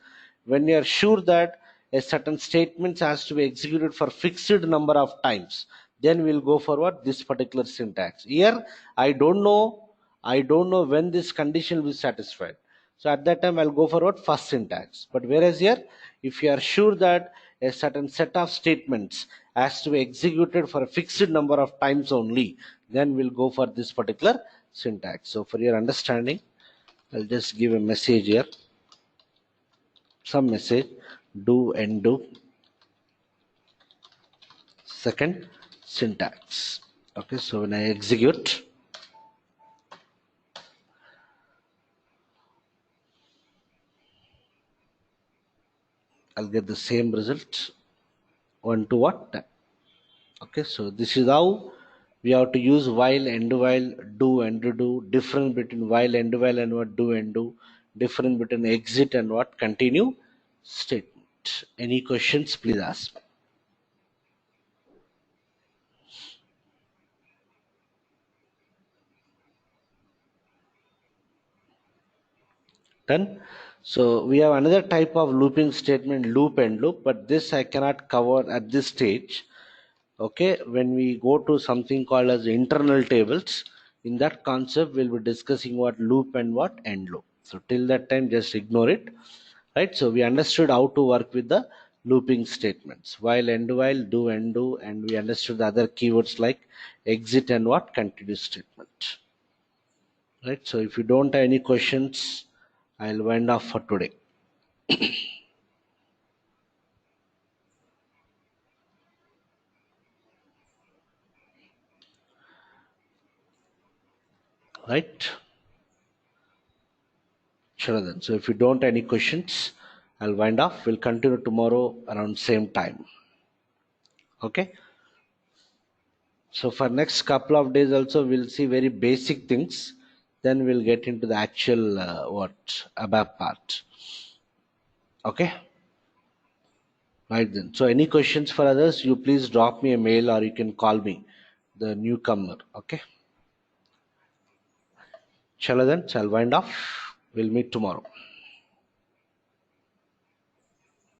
when you are sure that a certain statement has to be executed for fixed number of times, then we'll go for what this particular syntax. Here I don't know when this condition will be satisfied. So at that time I'll go for what first syntax. But whereas here, if you are sure that a certain set of statements has to be executed for a fixed number of times only, then we'll go for this particular syntax. So for your understanding, I'll just give a message here. Some message do and do. Second syntax. Okay, so when I execute, I'll get the same result 1 to what 10. Okay, so this is how we have to use while, end while, do and do. Difference between while, end while, and what do and do. Difference between exit and what continue statement. Any questions, please ask. Done. So we have another type of looping statement, loop and loop, but this I cannot cover at this stage. Okay, when we go to something called as internal tables, in that concept we'll be discussing what loop and what end loop. So till that time just ignore it, right? So we understood how to work with the looping statements, while, end while, do and do, and we understood the other keywords like exit and what continue statement, right? So if you don't have any questions, I'll wind off for today. Right? Sure then. So if you don't have any questions, I'll wind off. We'll continue tomorrow around same time. Okay. So for next couple of days also we'll see very basic things. Then we'll get into the actual ABAP part. Okay. Right then. So any questions for others, you please drop me a mail or you can call me, the newcomer. Okay. Shall I then? Shall wind off. We'll meet tomorrow.